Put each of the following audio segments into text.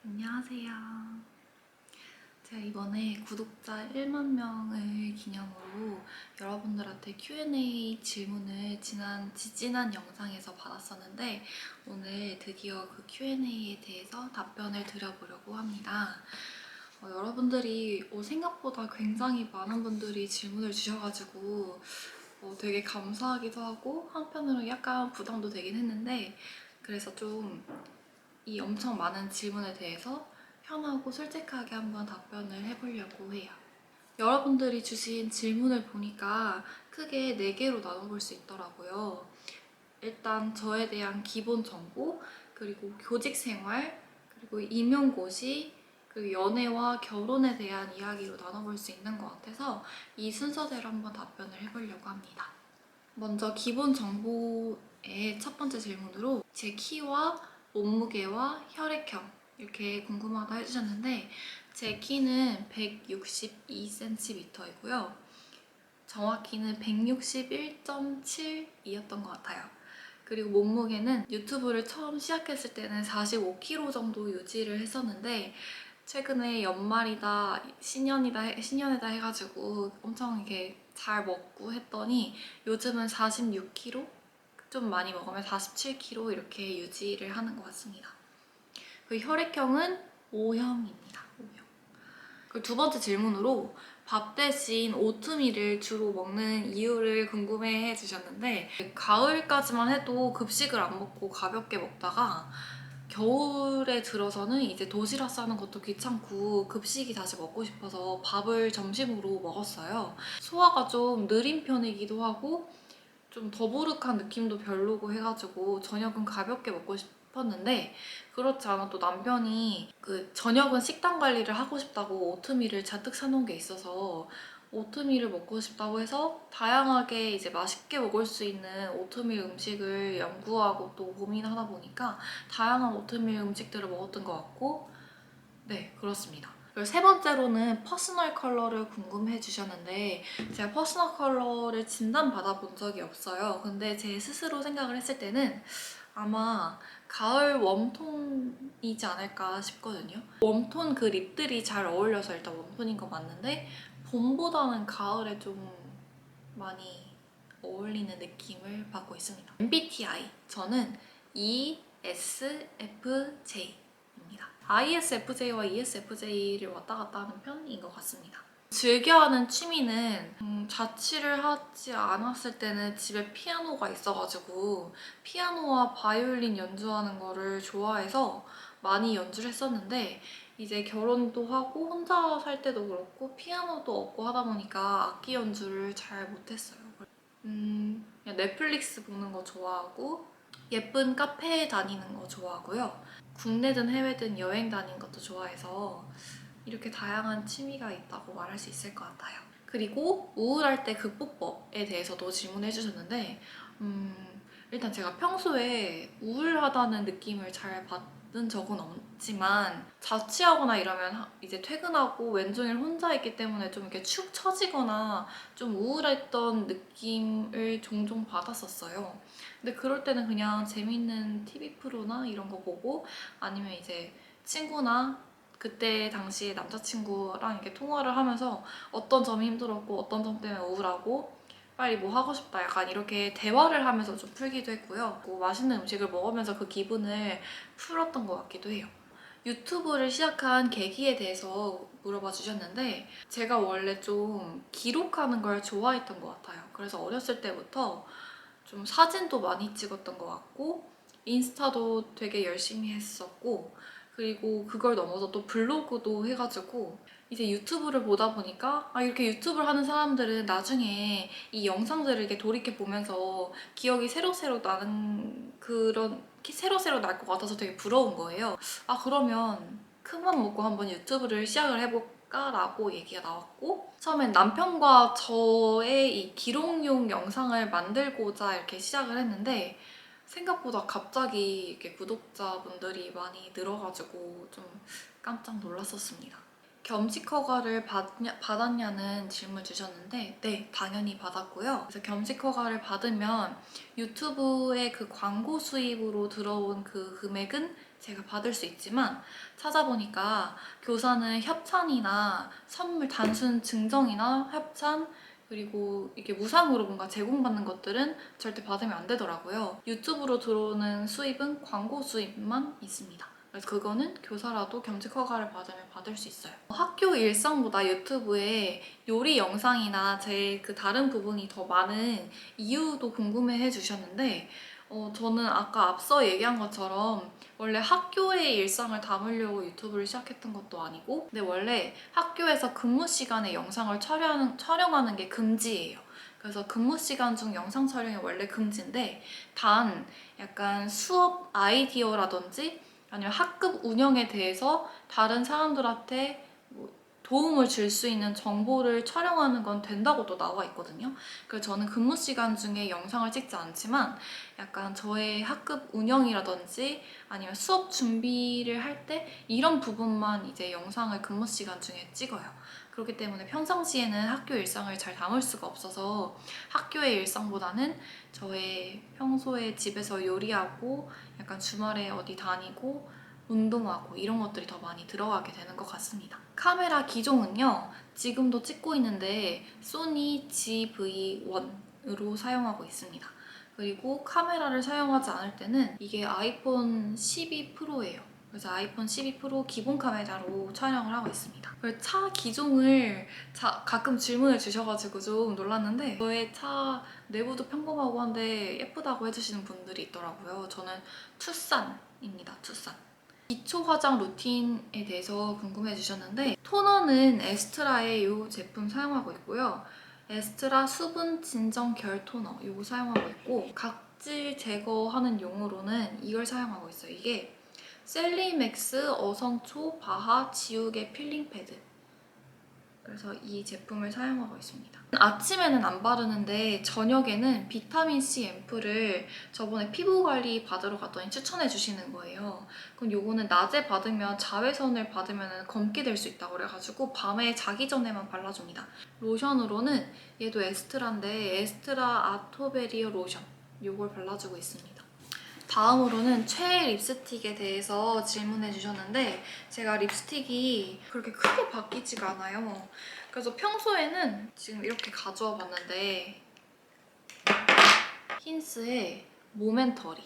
안녕하세요. 제가 이번에 구독자 1만 명을 기념으로 여러분들한테 Q&A 질문을 지지난 영상에서 받았었는데 오늘 드디어 그 Q&A에 대해서 답변을 드려보려고 합니다. 여러분들이 생각보다 굉장히 많은 분들이 질문을 주셔가지고 되게 감사하기도 하고 한편으로 약간 부담도 되긴 했는데 그래서 좀 이 엄청 많은 질문에 대해서 편하고 솔직하게 한번 답변을 해보려고 해요. 여러분들이 주신 질문을 보니까 크게 4개로 나눠볼 수 있더라고요. 일단 저에 대한 기본 정보, 그리고 교직 생활, 그리고 임용고시, 그리고 연애와 결혼에 대한 이야기로 나눠볼 수 있는 것 같아서 이 순서대로 한번 답변을 해보려고 합니다. 먼저 기본 정보의 첫 번째 질문으로 제 키와 몸무게와 혈액형 이렇게 궁금하다 해주셨는데 제 키는 162cm이고요. 정확히는 161.7이었던 것 같아요. 그리고 몸무게는 유튜브를 처음 시작했을 때는 45kg 정도 유지를 했었는데 최근에 연말이다, 신년이다 해가지고 엄청 이렇게 잘 먹고 했더니 요즘은 46kg? 좀 많이 먹으면 47kg 이렇게 유지를 하는 것 같습니다. 그 혈액형은 O형입니다. O형. 그리고 두 번째 질문으로 밥 대신 오트밀을 주로 먹는 이유를 궁금해 해주셨는데 가을까지만 해도 급식을 안 먹고 가볍게 먹다가 겨울에 들어서는 이제 도시락 싸는 것도 귀찮고 급식이 다시 먹고 싶어서 밥을 점심으로 먹었어요. 소화가 좀 느린 편이기도 하고 좀 더부룩한 느낌도 별로고 해가지고 저녁은 가볍게 먹고 싶었는데 그렇지 않아도 남편이 그 저녁은 식단 관리를 하고 싶다고 오트밀을 잔뜩 사놓은 게 있어서 오트밀을 먹고 싶다고 해서 다양하게 이제 맛있게 먹을 수 있는 오트밀 음식을 연구하고 또 고민하다 보니까 다양한 오트밀 음식들을 먹었던 것 같고 네, 그렇습니다. 그리고 세 번째로는 퍼스널 컬러를 궁금해 주셨는데 제가 퍼스널 컬러를 진단받아본 적이 없어요. 근데 제 스스로 생각을 했을 때는 아마 가을 웜톤이지 않을까 싶거든요. 웜톤 그 립들이 잘 어울려서 일단 웜톤인 거 맞는데 봄보다는 가을에 좀 많이 어울리는 느낌을 받고 있습니다. MBTI 저는 ESFJ ISFJ와 ESFJ를 왔다 갔다 하는 편인 것 같습니다. 즐겨하는 취미는 자취를 하지 않았을 때는 집에 피아노가 있어가지고 피아노와 바이올린 연주하는 거를 좋아해서 많이 연주를 했었는데 이제 결혼도 하고 혼자 살 때도 그렇고 피아노도 없고 하다 보니까 악기 연주를 잘 못했어요. 그냥 넷플릭스 보는 거 좋아하고 예쁜 카페에 다니는 거 좋아하고요. 국내든 해외든 여행 다니는 것도 좋아해서 이렇게 다양한 취미가 있다고 말할 수 있을 것 같아요. 그리고 우울할 때 극복법에 대해서도 질문해 주셨는데 일단 제가 평소에 우울하다는 느낌을 잘 받은 적은 없지만 자취하거나 이러면 이제 퇴근하고 왼종일 혼자 있기 때문에 좀 이렇게 축 처지거나 좀 우울했던 느낌을 종종 받았었어요. 근데 그럴 때는 그냥 재밌는 TV 프로나 이런 거 보고 아니면 이제 친구나 그때 당시에 남자친구랑 이렇게 통화를 하면서 어떤 점이 힘들었고 어떤 점 때문에 우울하고 빨리 뭐 하고 싶다 약간 이렇게 대화를 하면서 좀 풀기도 했고요. 맛있는 음식을 먹으면서 그 기분을 풀었던 것 같기도 해요. 유튜브를 시작한 계기에 대해서 물어봐 주셨는데 제가 원래 좀 기록하는 걸 좋아했던 것 같아요. 그래서 어렸을 때부터 좀 사진도 많이 찍었던 것 같고 인스타도 되게 열심히 했었고 그리고 그걸 넘어서 또 블로그도 해가지고 이제 유튜브를 보다 보니까 이렇게 유튜브를 하는 사람들은 나중에 이 영상들을 이렇게 돌이켜보면서 기억이 새록새록 나는 그런 새록새록 날 것 같아서 되게 부러운 거예요. 그러면 큰맘 먹고 한번 유튜브를 시작을 해볼까? 라고 얘기가 나왔고 처음엔 남편과 저의 이 기록용 영상을 만들고자 이렇게 시작을 했는데 생각보다 갑자기 이렇게 구독자분들이 많이 늘어가지고 좀 깜짝 놀랐었습니다. 겸직 허가를 받았냐는 질문 주셨는데 네, 당연히 받았고요. 그래서 겸직 허가를 받으면 유튜브의 그 광고 수입으로 들어온 그 금액은 제가 받을 수 있지만 찾아보니까 교사는 협찬이나 선물, 단순 증정이나 협찬, 그리고 이게 무상으로 뭔가 제공받는 것들은 절대 받으면 안 되더라고요. 유튜브로 들어오는 수입은 광고 수입만 있습니다. 그래서 그거는 교사라도 겸직 허가를 받으면 받을 수 있어요. 학교 일상보다 유튜브에 요리 영상이나 제 그 다른 부분이 더 많은 이유도 궁금해 해주셨는데 저는 아까 앞서 얘기한 것처럼 원래 학교의 일상을 담으려고 유튜브를 시작했던 것도 아니고, 근데 원래 학교에서 근무 시간에 영상을 촬영하는 게 금지예요. 그래서 근무 시간 중 영상 촬영이 원래 금지인데, 단 약간 수업 아이디어라든지 아니면 학급 운영에 대해서 다른 사람들한테 뭐 도움을 줄 수 있는 정보를 촬영하는 건 된다고 또 나와 있거든요. 그래서 저는 근무 시간 중에 영상을 찍지 않지만 약간 저의 학급 운영이라든지 아니면 수업 준비를 할 때 이런 부분만 이제 영상을 근무 시간 중에 찍어요. 그렇기 때문에 평상시에는 학교 일상을 잘 담을 수가 없어서 학교의 일상보다는 저의 평소에 집에서 요리하고 약간 주말에 어디 다니고 운동하고 이런 것들이 더 많이 들어가게 되는 것 같습니다. 카메라 기종은요, 지금도 찍고 있는데 소니 GV1으로 사용하고 있습니다. 그리고 카메라를 사용하지 않을 때는 이게 아이폰 12 프로예요. 그래서 아이폰 12 프로 기본 카메라로 촬영을 하고 있습니다. 그리고 차 기종을 가끔 질문을 주셔가지고 좀 놀랐는데, 저의 차 내부도 평범하고 한데 예쁘다고 해주시는 분들이 있더라고요. 저는 투싼입니다. 투싼. 기초 화장 루틴에 대해서 궁금해 주셨는데, 토너는 에스트라의 이 제품 사용하고 있고요. 에스트라 수분 진정 결 토너 이거 사용하고 있고, 각질 제거하는 용으로는 이걸 사용하고 있어요. 이게 셀리맥스 어성초 바하 지우개 필링 패드, 그래서 이 제품을 사용하고 있습니다. 아침에는 안 바르는데 저녁에는 비타민C 앰플을 저번에 피부 관리 받으러 갔더니 추천해 주시는 거예요. 그럼 요거는 낮에 받으면 자외선을 받으면 검게 될 수 있다고 그래가지고 밤에 자기 전에만 발라줍니다. 로션으로는 얘도 에스트라인데 에스트라 아토베리어 로션 요걸 발라주고 있습니다. 다음으로는 최애 립스틱에 대해서 질문해 주셨는데, 제가 립스틱이 그렇게 크게 바뀌지가 않아요. 그래서 평소에는 지금 이렇게 가져와 봤는데, 힌스의 모멘터리,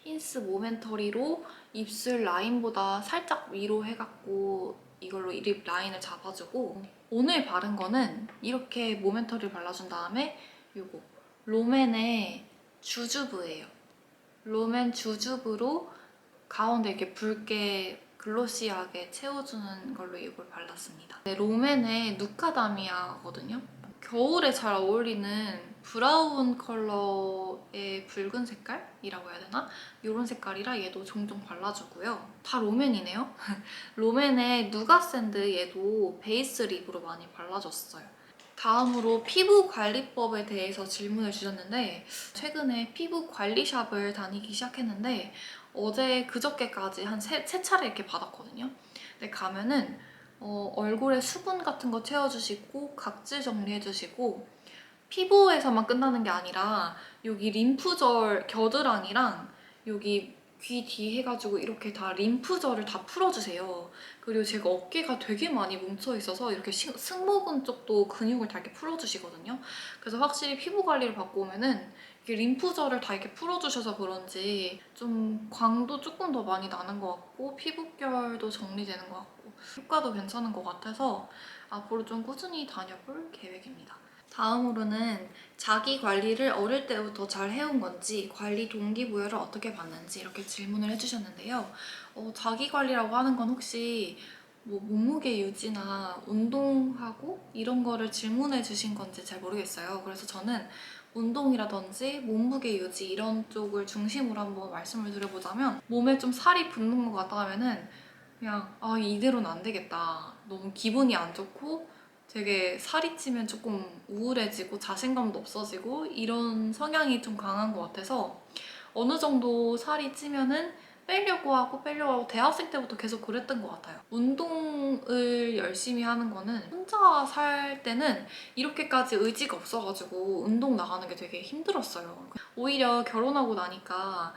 힌스 모멘터리로 입술 라인보다 살짝 위로 해갖고 이걸로 립 라인을 잡아주고, 오늘 바른 거는 이렇게 모멘터리를 발라준 다음에 이거 롬앤의 주주부예요. 롬앤 주주부로 가운데 이렇게 붉게 글로시하게 채워주는 걸로 이걸 발랐습니다. 네, 롬앤의 누카다미아거든요. 겨울에 잘 어울리는 브라운 컬러의 붉은 색깔이라고 해야 되나? 이런 색깔이라 얘도 종종 발라주고요. 다 롬앤이네요. 롬앤의 누가샌드 얘도 베이스 립으로 많이 발라줬어요. 다음으로 피부 관리법에 대해서 질문을 주셨는데, 최근에 피부 관리샵을 다니기 시작했는데 어제 그저께까지 한 세 차례 이렇게 받았거든요. 근데 가면은 얼굴에 수분 같은 거 채워주시고 각질 정리해주시고, 피부에서만 끝나는 게 아니라 여기 림프절 겨드랑이랑 여기 귀 뒤 해가지고 이렇게 다 림프절을 다 풀어주세요. 그리고 제가 어깨가 되게 많이 뭉쳐있어서 이렇게 승모근 쪽도 근육을 다 이렇게 풀어주시거든요. 그래서 확실히 피부 관리를 받고 오면은 이게 림프절을 다 이렇게 풀어주셔서 그런지 좀 광도 조금 더 많이 나는 것 같고 피부결도 정리되는 것 같고 효과도 괜찮은 것 같아서 앞으로 좀 꾸준히 다녀볼 계획입니다. 다음으로는 자기 관리를 어릴 때부터 잘 해온 건지, 관리 동기부여를 어떻게 받는지 이렇게 질문을 해주셨는데요. 자기 관리라고 하는 건 혹시 뭐 몸무게 유지나 운동하고 이런 거를 질문해 주신 건지 잘 모르겠어요. 그래서 저는 운동이라든지 몸무게 유지 이런 쪽을 중심으로 한번 말씀을 드려보자면, 몸에 좀 살이 붙는 것 같다 하면은 그냥 이대로는 안 되겠다. 너무 기분이 안 좋고 되게 살이 찌면 조금 우울해지고 자신감도 없어지고 이런 성향이 좀 강한 것 같아서 어느 정도 살이 찌면은 빼려고 하고 대학생 때부터 계속 그랬던 것 같아요. 운동을 열심히 하는 거는 혼자 살 때는 이렇게까지 의지가 없어가지고 운동 나가는 게 되게 힘들었어요. 오히려 결혼하고 나니까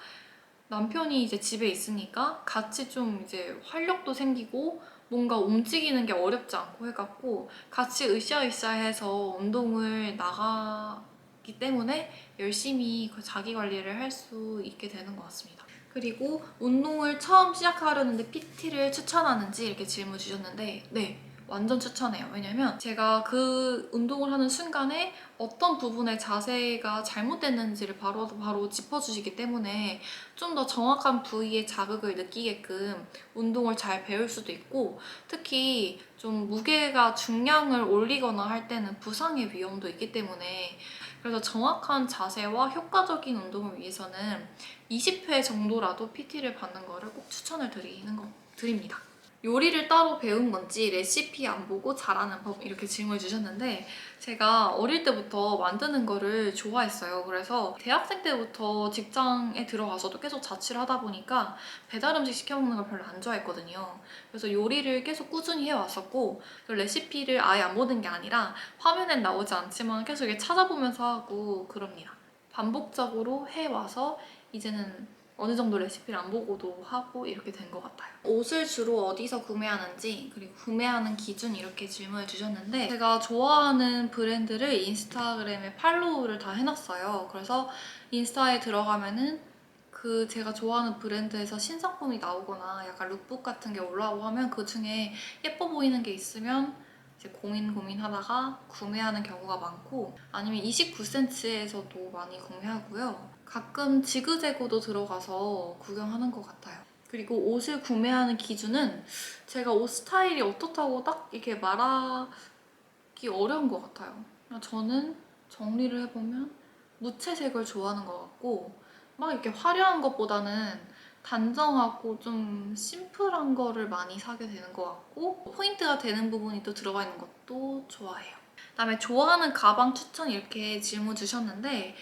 남편이 이제 집에 있으니까 같이 좀 이제 활력도 생기고 뭔가 움직이는 게 어렵지 않고 해갖고 같이 으쌰으쌰해서 운동을 나가기 때문에 열심히 그 자기 관리를 할 수 있게 되는 것 같습니다. 그리고 운동을 처음 시작하려는데 PT를 추천하는지 이렇게 질문 주셨는데 네, 완전 추천해요. 왜냐면 제가 그 운동을 하는 순간에 어떤 부분의 자세가 잘못됐는지를 바로 짚어주시기 때문에 좀 더 정확한 부위의 자극을 느끼게끔 운동을 잘 배울 수도 있고, 특히 좀 무게가 중량을 올리거나 할 때는 부상의 위험도 있기 때문에, 그래서 정확한 자세와 효과적인 운동을 위해서는 20회 정도라도 PT를 받는 거를 꼭 추천을 드립니다. 요리를 따로 배운 건지 레시피 안 보고 잘하는 법 이렇게 질문을 주셨는데, 제가 어릴 때부터 만드는 거를 좋아했어요. 그래서 대학생 때부터 직장에 들어가서도 계속 자취를 하다 보니까 배달 음식 시켜 먹는 걸 별로 안 좋아했거든요. 그래서 요리를 계속 꾸준히 해왔었고, 그 레시피를 아예 안 보는 게 아니라 화면엔 나오지 않지만 계속 이렇게 찾아보면서 하고 그럽니다. 반복적으로 해와서 이제는 어느 정도 레시피를 안 보고도 하고 이렇게 된 것 같아요. 옷을 주로 어디서 구매하는지, 그리고 구매하는 기준 이렇게 질문을 주셨는데, 제가 좋아하는 브랜드를 인스타그램에 팔로우를 다 해놨어요. 그래서 인스타에 들어가면은 그 제가 좋아하는 브랜드에서 신상품이 나오거나 약간 룩북 같은 게 올라오고 하면 그 중에 예뻐 보이는 게 있으면 이제 고민하다가 구매하는 경우가 많고, 아니면 29cm에서도 많이 구매하고요. 가끔 지그재그도 들어가서 구경하는 것 같아요. 그리고 옷을 구매하는 기준은 제가 옷 스타일이 어떻다고 딱 이렇게 말하기 어려운 것 같아요. 저는 정리를 해보면 무채색을 좋아하는 것 같고, 막 이렇게 화려한 것보다는 단정하고 좀 심플한 거를 많이 사게 되는 것 같고, 포인트가 되는 부분이 또 들어가 있는 것도 좋아해요. 그다음에 좋아하는 가방 추천 이렇게 질문 주셨는데,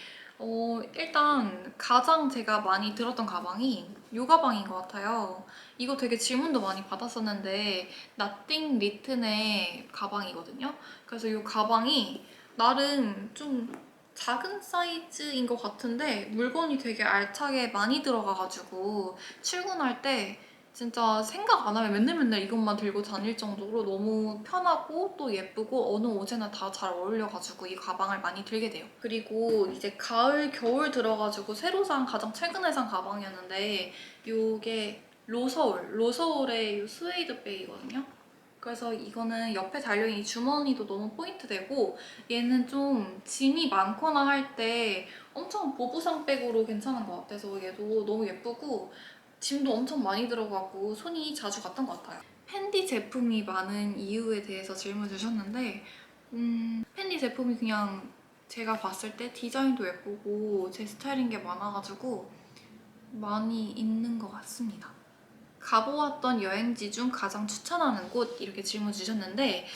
일단 가장 제가 많이 들었던 가방이 이 가방인 것 같아요. 이거 되게 질문도 많이 받았었는데 나띵 리튼의 가방이거든요. 그래서 이 가방이 나름 좀 작은 사이즈인 것 같은데 물건이 되게 알차게 많이 들어가가지고 출근할 때 진짜 생각 안 하면 맨날 이것만 들고 다닐 정도로 너무 편하고 또 예쁘고 어느 옷에나 다 잘 어울려가지고 이 가방을 많이 들게 돼요. 그리고 이제 가을, 겨울 들어가지고 새로 가장 최근에 산 가방이었는데 이게 로서울의 이 스웨이드 백이거든요. 그래서 이거는 옆에 달려있는 이 주머니도 너무 포인트 되고, 얘는 좀 짐이 많거나 할 때 엄청 보부상 백으로 괜찮은 것 같아서 얘도 너무 예쁘고 짐도 엄청 많이 들어가고 손이 자주 갔던 것 같아요. 팬디 제품이 많은 이유에 대해서 질문 주셨는데, 팬디 제품이 그냥 제가 봤을 때 디자인도 예쁘고 제 스타일인 게 많아가지고 많이 있는 것 같습니다. 가보았던 여행지 중 가장 추천하는 곳 이렇게 질문 주셨는데,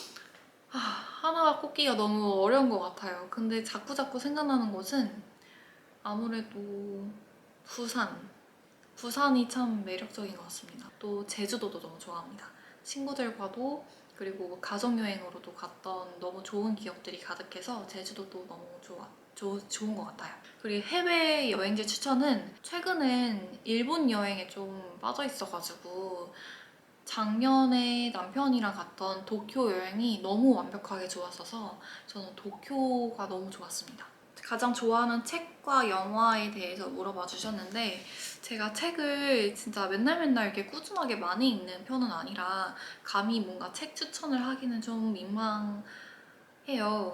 하나가 꼽기가 너무 어려운 것 같아요. 근데 자꾸자꾸 생각나는 곳은 아무래도 부산이 참 매력적인 것 같습니다. 또 제주도도 너무 좋아합니다. 친구들과도 그리고 가족여행으로도 갔던 너무 좋은 기억들이 가득해서 제주도도 너무 좋은 것 같아요. 그리고 해외 여행지 추천은 최근엔 일본 여행에 좀 빠져 있어가지고 작년에 남편이랑 갔던 도쿄 여행이 너무 완벽하게 좋았어서 저는 도쿄가 너무 좋았습니다. 가장 좋아하는 책과 영화에 대해서 물어봐 주셨는데, 제가 책을 진짜 맨날 이렇게 꾸준하게 많이 읽는 편은 아니라 감히 뭔가 책 추천을 하기는 좀 민망해요.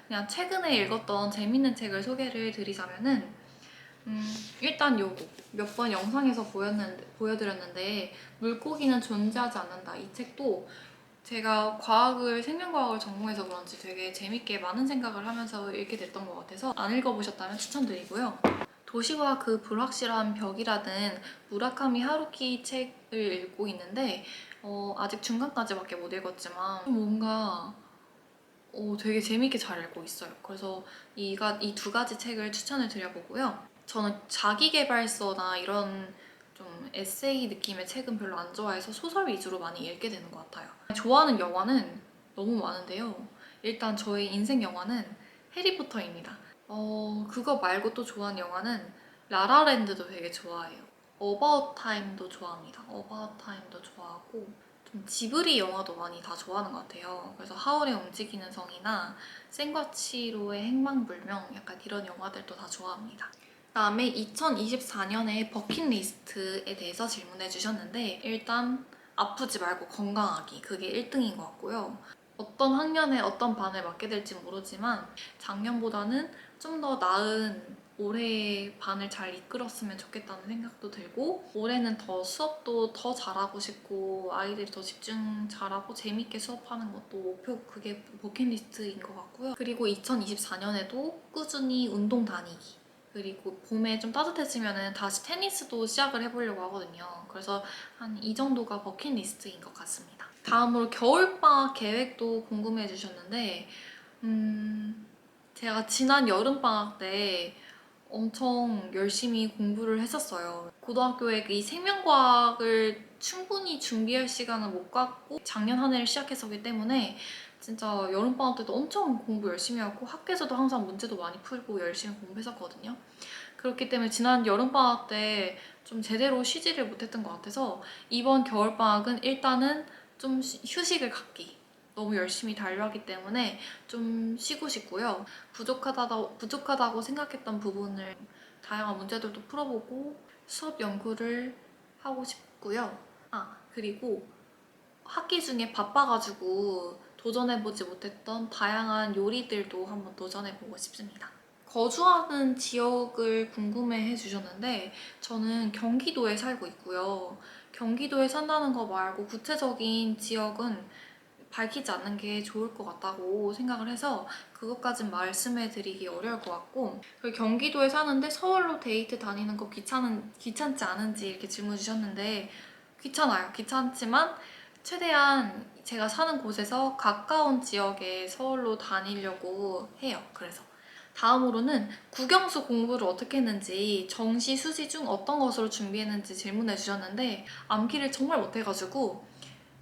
그냥 최근에 읽었던 재밌는 책을 소개를 드리자면은 일단 요거 몇 번 영상에서 보여드렸는데 물고기는 존재하지 않는다. 이 책도 제가 생명과학을 전공해서 그런지 되게 재밌게 많은 생각을 하면서 읽게 됐던 것 같아서 안 읽어보셨다면 추천드리고요. 도시와 그 불확실한 벽이라는 무라카미 하루키 책을 읽고 있는데 아직 중간까지밖에 못 읽었지만 뭔가 되게 재밌게 잘 읽고 있어요. 그래서 이 두 가지 책을 추천을 드려보고요. 저는 자기계발서나 이런 좀 에세이 느낌의 책은 별로 안 좋아해서 소설 위주로 많이 읽게 되는 것 같아요. 좋아하는 영화는 너무 많은데요. 일단 저의 인생 영화는 해리포터입니다. 그거 말고 또 좋아하는 영화는 라라랜드도 되게 좋아해요. 어바웃 타임도 좋아합니다. 어바웃 타임도 좋아하고 좀 지브리 영화도 많이 다 좋아하는 것 같아요. 그래서 하울의 움직이는 성이나 센과 치히로의 행방불명 약간 이런 영화들도 다 좋아합니다. 그다음에 2024년에 버킷리스트에 대해서 질문해 주셨는데 일단 아프지 말고 건강하기 그게 1등인 것 같고요. 어떤 학년에 어떤 반을 맡게 될지 모르지만 작년보다는 좀 더 나은 올해 반을 잘 이끌었으면 좋겠다는 생각도 들고 올해는 더 수업도 더 잘하고 싶고 아이들이 더 집중 잘하고 재밌게 수업하는 것도 목표 그게 버킷리스트인 것 같고요. 그리고 2024년에도 꾸준히 운동 다니기 그리고 봄에 좀 따뜻해지면 다시 테니스도 시작을 해보려고 하거든요. 그래서 한 이 정도가 버킷리스트인 것 같습니다. 다음으로 겨울방학 계획도 궁금해 주셨는데 제가 지난 여름방학 때 엄청 열심히 공부를 했었어요. 고등학교에 이 생명과학을 충분히 준비할 시간을 못 갖고 작년 한 해를 시작했었기 때문에 진짜 여름방학 때도 엄청 공부 열심히 하고 학교에서도 항상 문제도 많이 풀고 열심히 공부했었거든요. 그렇기 때문에 지난 여름방학 때 좀 제대로 쉬지를 못했던 것 같아서 이번 겨울방학은 일단은 좀 휴식을 갖기 너무 열심히 달려하기 때문에 좀 쉬고 싶고요. 부족하다고 생각했던 부분을 다양한 문제들도 풀어보고 수업 연구를 하고 싶고요. 그리고 학기 중에 바빠가지고 도전해보지 못했던 다양한 요리들도 한번 도전해보고 싶습니다. 거주하는 지역을 궁금해해 주셨는데 저는 경기도에 살고 있고요. 경기도에 산다는 거 말고 구체적인 지역은 밝히지 않는 게 좋을 것 같다고 생각을 해서 그것까진 말씀해 드리기 어려울 것 같고 그리고 경기도에 사는데 서울로 데이트 다니는 거 귀찮지 않은지 이렇게 질문 주셨는데 귀찮아요. 귀찮지만 최대한 제가 사는 곳에서 가까운 지역에 서울로 다니려고 해요. 그래서 다음으로는 국영수 공부를 어떻게 했는지 정시, 수시 중 어떤 것으로 준비했는지 질문해 주셨는데 암기를 정말 못해가지고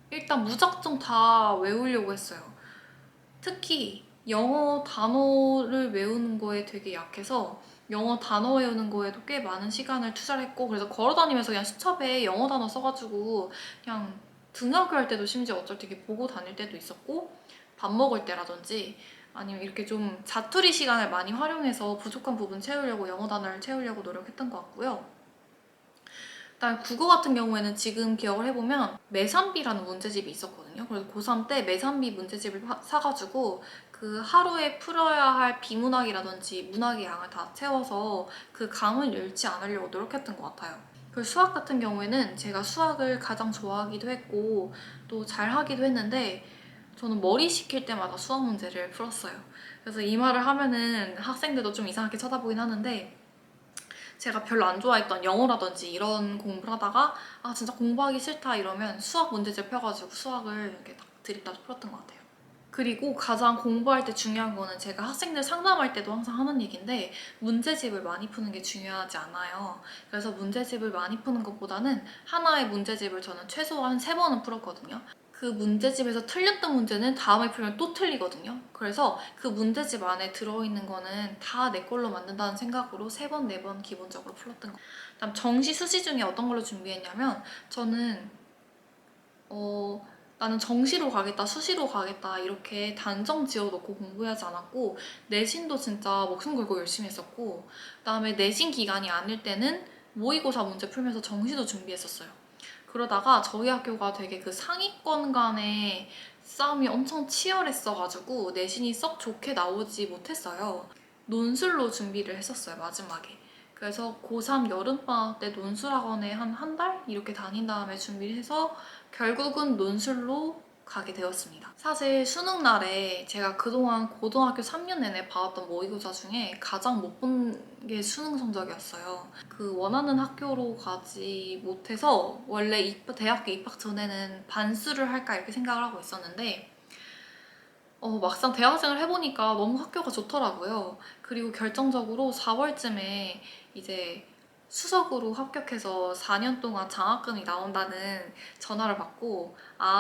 일단 무작정 다 외우려고 했어요. 특히 영어 단어를 외우는 거에 되게 약해서 영어 단어 외우는 거에도 꽤 많은 시간을 투자를 했고 그래서 걸어다니면서 그냥 수첩에 영어 단어 써가지고 그냥 등하교 할 때도 심지어 어쩔 때 이렇게 보고 다닐 때도 있었고 밥 먹을 때라든지 아니면 이렇게 좀 자투리 시간을 많이 활용해서 부족한 부분 채우려고 영어 단어를 채우려고 노력했던 것 같고요. 일단 국어 같은 경우에는 지금 기억을 해보면 매산비라는 문제집이 있었거든요. 그래서 고3 때 매산비 문제집을 사가지고 그 하루에 풀어야 할 비문학이라든지 문학의 양을 다 채워서 그 강을 잃지 않으려고 노력했던 것 같아요. 그 수학 같은 경우에는 제가 수학을 가장 좋아하기도 했고 또 잘하기도 했는데 저는 머리 식힐 때마다 수학 문제를 풀었어요. 그래서 이 말을 하면은 학생들도 좀 이상하게 쳐다보긴 하는데 제가 별로 안 좋아했던 영어라든지 이런 공부를 하다가 진짜 공부하기 싫다 이러면 수학 문제집 펴가지고 수학을 이렇게 딱 드립다 풀었던 것 같아요. 그리고 가장 공부할 때 중요한 거는 제가 학생들 상담할 때도 항상 하는 얘기인데 문제집을 많이 푸는 게 중요하지 않아요. 그래서 문제집을 많이 푸는 것보다는 하나의 문제집을 저는 최소한 3번은 풀었거든요. 그 문제집에서 틀렸던 문제는 다음에 풀면 또 틀리거든요. 그래서 그 문제집 안에 들어있는 거는 다 내 걸로 만든다는 생각으로 3번, 4번 기본적으로 풀었던 거. 그다음 정시, 수시 중에 어떤 걸로 준비했냐면 저는 나는 정시로 가겠다, 수시로 가겠다 이렇게 단정 지어놓고 공부하지 않았고 내신도 진짜 목숨 걸고 열심히 했었고 그다음에 내신 기간이 아닐 때는 모의고사 문제 풀면서 정시도 준비했었어요. 그러다가 저희 학교가 되게 그 상위권 간의 싸움이 엄청 치열했어가지고 내신이 썩 좋게 나오지 못했어요. 논술로 준비를 했었어요, 마지막에. 그래서 고3 여름방학 때 논술학원에 한 달? 이렇게 다닌 다음에 준비를 해서 결국은 논술로 가게 되었습니다. 사실 수능 날에 제가 그동안 고등학교 3년 내내 봐왔던 모의고사 중에 가장 못 본 게 수능 성적이었어요. 그 원하는 학교로 가지 못해서 원래 대학교 입학 전에는 반수를 할까 이렇게 생각을 하고 있었는데 막상 대학생을 해보니까 너무 학교가 좋더라고요. 그리고 결정적으로 4월쯤에 이제 수석으로 합격해서 4년 동안 장학금이 나온다는 전화를 받고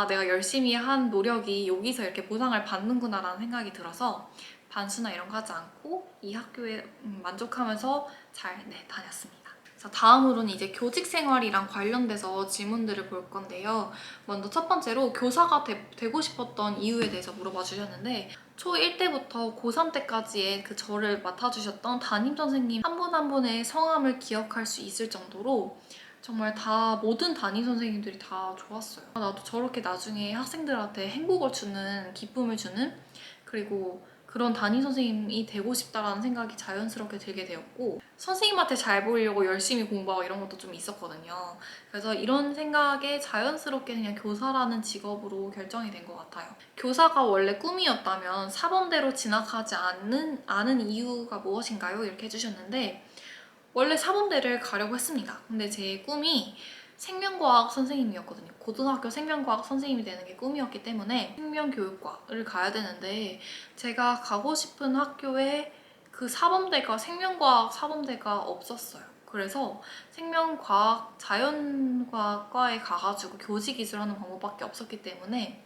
내가 열심히 한 노력이 여기서 이렇게 보상을 받는구나 라는 생각이 들어서 반수나 이런 거 하지 않고 이 학교에 만족하면서 잘 다녔습니다. 자, 다음으로는 이제 교직 생활이랑 관련돼서 질문들을 볼 건데요. 먼저 첫 번째로 교사가 되고 싶었던 이유에 대해서 물어봐 주셨는데, 초1 때부터 고3 때까지의 그 저를 맡아주셨던 담임 선생님 한 분 한 분의 성함을 기억할 수 있을 정도로 정말 다 모든 담임 선생님들이 다 좋았어요. 나도 저렇게 나중에 학생들한테 행복을 주는, 기쁨을 주는, 그리고 그런 담임 선생님이 되고 싶다라는 생각이 자연스럽게 들게 되었고, 선생님한테 잘 보이려고 열심히 공부하고 이런 것도 좀 있었거든요. 그래서 이런 생각에 자연스럽게 그냥 교사라는 직업으로 결정이 된 것 같아요. 교사가 원래 꿈이었다면 사범대로 진학하지 않은 이유가 무엇인가요? 이렇게 해주셨는데, 원래 사범대를 가려고 했습니다. 근데 제 꿈이 생명과학 선생님이었거든요. 고등학교 생명과학 선생님이 되는 게 꿈이었기 때문에 생명교육과를 가야 되는데, 제가 가고 싶은 학교에 그 사범대가, 생명과학 사범대가 없었어요. 그래서 생명과학, 자연과학과에 가가지고 교직이수를 하는 방법밖에 없었기 때문에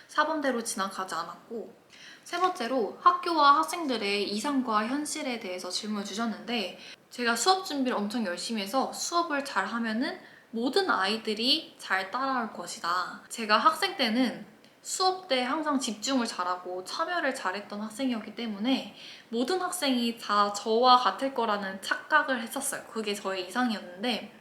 사범대로 진학하지 않았고, 세 번째로 학교와 학생들의 이상과 현실에 대해서 질문을 주셨는데, 제가 수업 준비를 엄청 열심히 해서 수업을 잘 하면은 모든 아이들이 잘 따라올 것이다. 제가 학생 때는 수업 때 항상 집중을 잘하고 참여를 잘했던 학생이었기 때문에 모든 학생이 다 저와 같을 거라는 착각을 했었어요. 그게 저의 이상이었는데,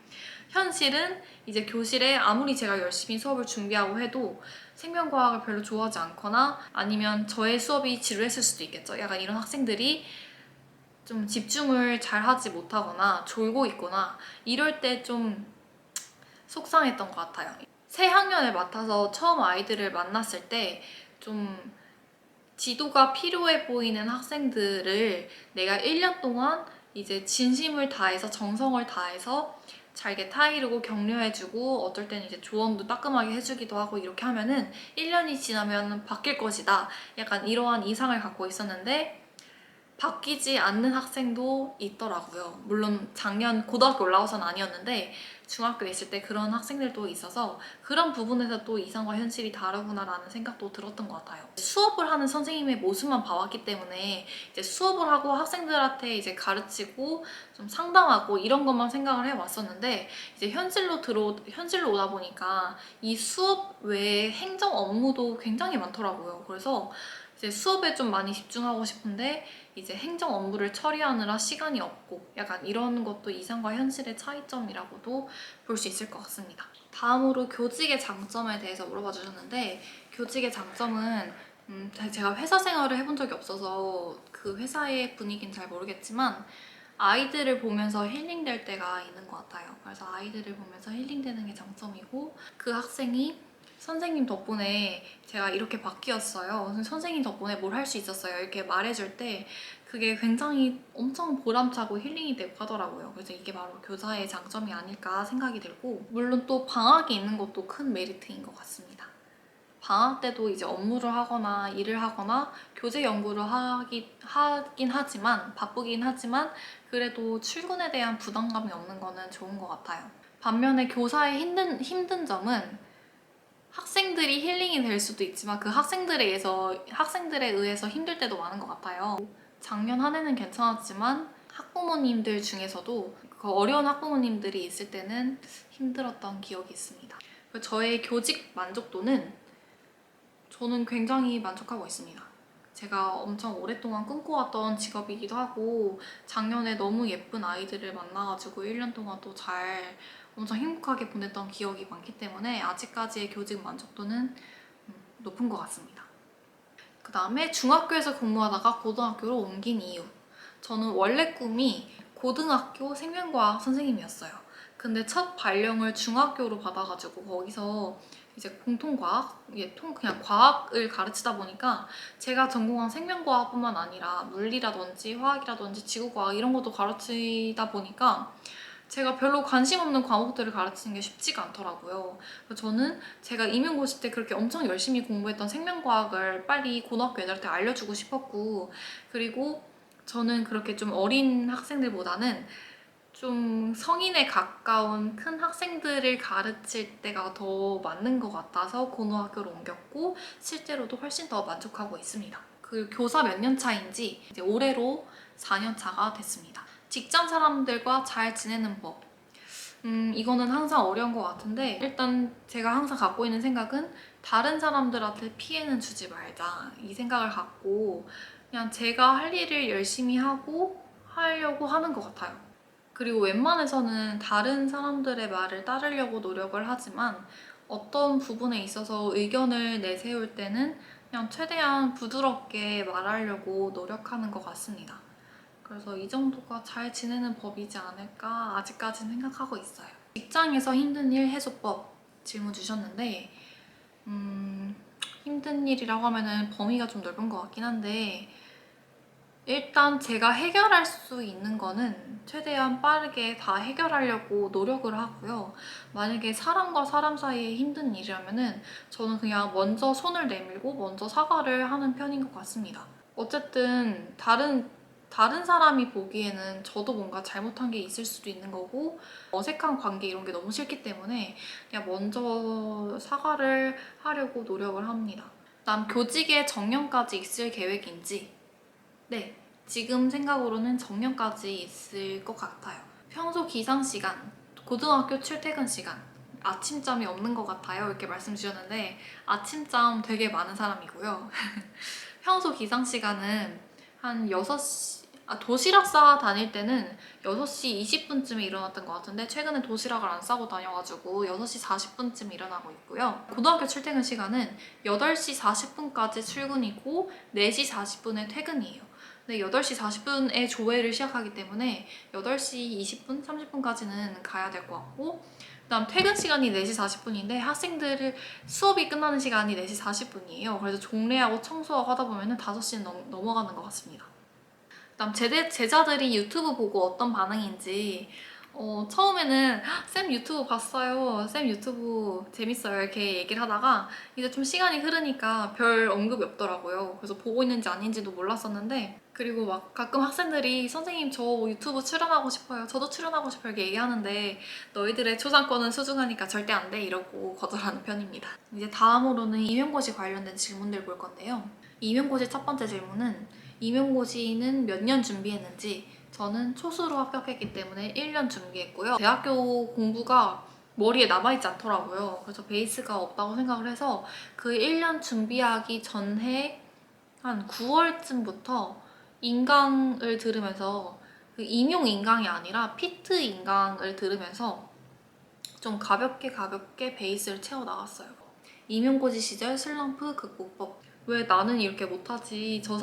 현실은 이제 교실에 아무리 제가 열심히 수업을 준비하고 해도 생명과학을 별로 좋아하지 않거나, 아니면 저의 수업이 지루했을 수도 있겠죠. 약간 이런 학생들이 좀 집중을 잘 하지 못하거나 졸고 있거나 이럴 때 좀 속상했던 것 같아요. 새 학년을 맡아서 처음 아이들을 만났을 때 좀 지도가 필요해 보이는 학생들을 내가 1년 동안 이제 진심을 다해서, 정성을 다해서 잘게 타이르고 격려해주고, 어떨 때는 이제 조언도 따끔하게 해주기도 하고, 이렇게 하면은 1년이 지나면 바뀔 것이다, 약간 이러한 이상을 갖고 있었는데, 바뀌지 않는 학생도 있더라고요. 물론 작년 고등학교 올라와서는 아니었는데 중학교에 있을 때 그런 학생들도 있어서, 그런 부분에서 또 이상과 현실이 다르구나라는 생각도 들었던 것 같아요. 수업을 하는 선생님의 모습만 봐왔기 때문에 이제 수업을 하고 학생들한테 이제 가르치고 좀 상담하고 이런 것만 생각을 해왔었는데, 이제 현실로 오다 보니까 이 수업 외에 행정 업무도 굉장히 많더라고요. 그래서 이제 수업에 좀 많이 집중하고 싶은데 이제 행정 업무를 처리하느라 시간이 없고, 약간 이런 것도 이상과 현실의 차이점이라고도 볼 수 있을 것 같습니다. 다음으로 교직의 장점에 대해서 물어봐 주셨는데, 교직의 장점은 제가 회사 생활을 해본 적이 없어서 그 회사의 분위기는 잘 모르겠지만 아이들을 보면서 힐링될 때가 있는 것 같아요. 그래서 아이들을 보면서 힐링되는 게 장점이고, 그 학생이 선생님 덕분에 제가 이렇게 바뀌었어요, 선생님 덕분에 뭘 할 수 있었어요, 이렇게 말해줄 때 그게 굉장히 엄청 보람차고 힐링이 되고 하더라고요. 그래서 이게 바로 교사의 장점이 아닐까 생각이 들고, 물론 또 방학이 있는 것도 큰 메리트인 것 같습니다. 방학 때도 이제 업무를 하거나 일을 하거나 교재 연구를 하긴 하지만, 바쁘긴 하지만 그래도 출근에 대한 부담감이 없는 거는 좋은 것 같아요. 반면에 교사의 힘든 점은 학생들이 힐링이 될 수도 있지만 그 학생들에 의해서 힘들 때도 많은 것 같아요. 작년 한 해는 괜찮았지만 학부모님들 중에서도 그 어려운 학부모님들이 있을 때는 힘들었던 기억이 있습니다. 저의 교직 만족도는, 저는 굉장히 만족하고 있습니다. 제가 엄청 오랫동안 꿈꿔왔던 직업이기도 하고, 작년에 너무 예쁜 아이들을 만나가지고 1년 동안 또 엄청 행복하게 보냈던 기억이 많기 때문에 아직까지의 교직 만족도는 높은 것 같습니다. 그 다음에 중학교에서 근무하다가 고등학교로 옮긴 이유. 저는 원래 꿈이 고등학교 생명과학 선생님이었어요. 근데 첫 발령을 중학교로 받아가지고 거기서 이제 공통과학, 그냥 과학을 가르치다 보니까 제가 전공한 생명과학뿐만 아니라 물리라든지 화학이라든지 지구과학 이런 것도 가르치다 보니까 제가 별로 관심 없는 과목들을 가르치는 게 쉽지가 않더라고요. 그래서 저는 제가 임용고시 때 그렇게 엄청 열심히 공부했던 생명과학을 빨리 고등학교 애들한테 알려주고 싶었고, 그리고 저는 그렇게 좀 어린 학생들보다는 좀 성인에 가까운 큰 학생들을 가르칠 때가 더 맞는 것 같아서 고등학교로 옮겼고, 실제로도 훨씬 더 만족하고 있습니다. 그 교사 몇 년 차인지 이제 올해로 4년 차가 됐습니다. 직장 사람들과 잘 지내는 법. 이거는 항상 어려운 것 같은데 일단 제가 항상 갖고 있는 생각은 다른 사람들한테 피해는 주지 말자 이 생각을 갖고 그냥 제가 할 일을 열심히 하려고 하는 것 같아요. 그리고 웬만해서는 다른 사람들의 말을 따르려고 노력을 하지만 어떤 부분에 있어서 의견을 내세울 때는 그냥 최대한 부드럽게 말하려고 노력하는 것 같습니다. 그래서 이 정도가 잘 지내는 법이지 않을까 아직까지는 생각하고 있어요. 직장에서 힘든 일 해소법 질문 주셨는데 힘든 일이라고 하면은 범위가 좀 넓은 것 같긴 한데 일단 제가 해결할 수 있는 거는 최대한 빠르게 다 해결하려고 노력을 하고요. 만약에 사람과 사람 사이에 힘든 일이라면은 저는 그냥 먼저 손을 내밀고 먼저 사과를 하는 편인 것 같습니다. 어쨌든 다른 사람이 보기에는 저도 뭔가 잘못한 게 있을 수도 있는 거고 어색한 관계 이런 게 너무 싫기 때문에 그냥 먼저 사과를 하려고 노력을 합니다. 그다음 교직에 정년까지 있을 계획인지 네, 지금 생각으로는 정년까지 있을 것 같아요. 평소 기상 시간, 고등학교 출퇴근 시간, 아침잠이 없는 것 같아요. 이렇게 말씀 주셨는데 아침잠 되게 많은 사람이고요. 평소 기상 시간은 한 6시, 도시락 싸 다닐 때는 6시 20분쯤에 일어났던 것 같은데 최근에 도시락을 안 싸고 다녀가지고 6시 40분쯤 일어나고 있고요. 고등학교 출퇴근 시간은 8시 40분까지 출근이고 4시 40분에 퇴근이에요. 근데 8시 40분에 조회를 시작하기 때문에 8시 20분, 30분까지는 가야 될 것 같고 그다음 퇴근 시간이 4시 40분인데 학생들을 수업이 끝나는 시간이 4시 40분이에요. 그래서 종례하고 청소하고 하다 보면 5시는 넘어가는 것 같습니다. 그다음 제자들이 유튜브 보고 어떤 반응인지 처음에는 쌤 유튜브 봤어요. 쌤 유튜브 재밌어요. 이렇게 얘기를 하다가 이제 좀 시간이 흐르니까 별 언급이 없더라고요. 그래서 보고 있는지 아닌지도 몰랐었는데 그리고 막 가끔 학생들이 선생님 저 유튜브 출연하고 싶어요. 저도 출연하고 싶어요. 이렇게 얘기하는데 너희들의 초상권은 소중하니까 절대 안 돼. 이러고 거절하는 편입니다. 이제 다음으로는 임용고시 관련된 질문들 볼 건데요. 임용고시 첫 번째 질문은 임용고시는 몇 년 준비했는지 저는 초수로 합격했기 때문에 1년 준비했고요. 대학교 공부가 머리에 남아있지 않더라고요. 그래서 베이스가 없다고 생각을 해서 그 1년 준비하기 전에 한 9월쯤부터 인강을 들으면서 그 임용 인강이 아니라 피트 인강을 들으면서 좀 가볍게 베이스를 채워 나갔어요. 임용고시 시절 슬럼프 극복법. 왜 나는 이렇게 못하지? 저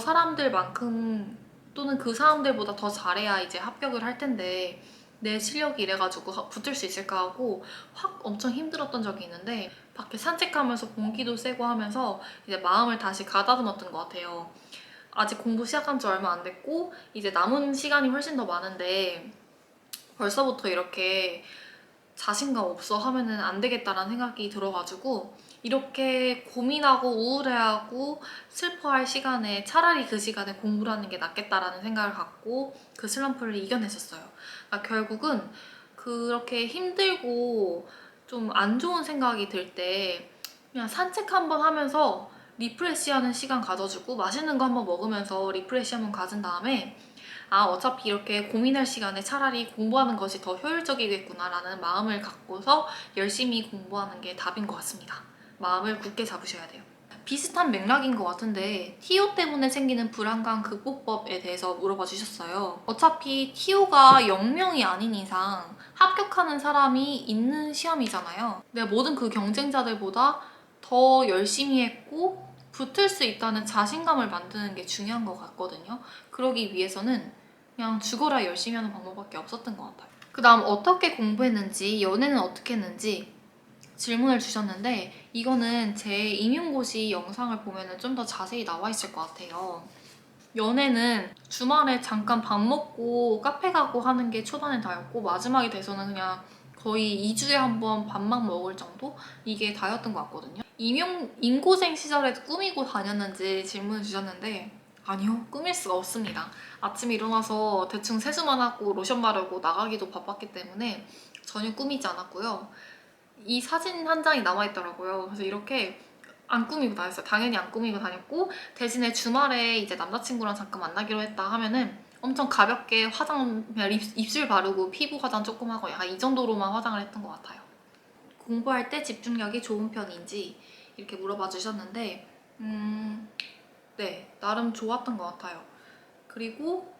사람들만큼 또는 그 사람들보다 더 잘해야 이제 합격을 할 텐데 내 실력이 이래가지고 붙을 수 있을까 하고 확 엄청 힘들었던 적이 있는데 밖에 산책하면서 공기도 쐬고 하면서 이제 마음을 다시 가다듬었던 것 같아요. 아직 공부 시작한 지 얼마 안 됐고 이제 남은 시간이 훨씬 더 많은데 벌써부터 이렇게 자신감 없어 하면은 안 되겠다라는 생각이 들어가지고 이렇게 고민하고 우울해하고 슬퍼할 시간에 차라리 그 시간에 공부를 하는 게 낫겠다라는 생각을 갖고 그 슬럼프를 이겨냈었어요. 그러니까 결국은 그렇게 힘들고 좀 안 좋은 생각이 들 때 그냥 산책 한번 하면서 리프레시하는 시간 가져주고 맛있는 거 한번 먹으면서 리프레시 한번 가진 다음에 어차피 이렇게 고민할 시간에 차라리 공부하는 것이 더 효율적이겠구나라는 마음을 갖고서 열심히 공부하는 게 답인 것 같습니다. 마음을 굳게 잡으셔야 돼요. 비슷한 맥락인 것 같은데 TO 때문에 생기는 불안감 극복법에 대해서 물어봐 주셨어요. 어차피 TO가 0명이 아닌 이상 합격하는 사람이 있는 시험이잖아요. 내가 모든 그 경쟁자들보다 더 열심히 했고 붙을 수 있다는 자신감을 만드는 게 중요한 것 같거든요. 그러기 위해서는 그냥 죽어라 열심히 하는 방법밖에 없었던 것 같아요. 그 다음 어떻게 공부했는지, 연애는 어떻게 했는지 질문을 주셨는데 이거는 제 임용고시 영상을 보면 좀 더 자세히 나와 있을 것 같아요. 연애는 주말에 잠깐 밥 먹고 카페 가고 하는 게 초반에 다였고 마지막이 돼서는 그냥 거의 2주에 한 번 밥만 먹을 정도? 이게 다였던 것 같거든요. 임고생 시절에도 꾸미고 다녔는지 질문을 주셨는데 아니요, 꾸밀 수가 없습니다. 아침에 일어나서 대충 세수만 하고 로션 바르고 나가기도 바빴기 때문에 전혀 꾸미지 않았고요. 이 사진 한 장이 남아있더라고요. 그래서 이렇게 안 꾸미고 다녔어요. 당연히 안 꾸미고 다녔고 대신에 주말에 이제 남자친구랑 잠깐 만나기로 했다 하면은 엄청 가볍게 화장, 그냥 입술 바르고 피부 화장 조금 하고 약간 이 정도로만 화장을 했던 것 같아요. 공부할 때 집중력이 좋은 편인지 이렇게 물어봐 주셨는데 네, 나름 좋았던 것 같아요. 그리고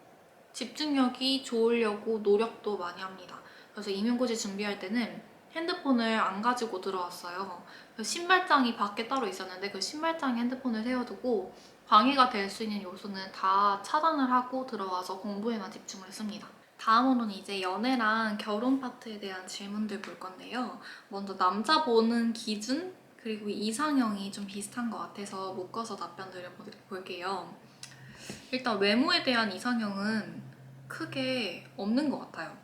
집중력이 좋으려고 노력도 많이 합니다. 그래서 임용고시 준비할 때는 핸드폰을 안 가지고 들어왔어요. 신발장이 밖에 따로 있었는데 그 신발장에 핸드폰을 세워두고 방해가 될 수 있는 요소는 다 차단을 하고 들어와서 공부에만 집중을 했습니다. 다음으로는 이제 연애랑 결혼 파트에 대한 질문들 볼 건데요. 먼저 남자 보는 기준 그리고 이상형이 좀 비슷한 것 같아서 묶어서 답변 드려볼게요. 일단 외모에 대한 이상형은 크게 없는 것 같아요.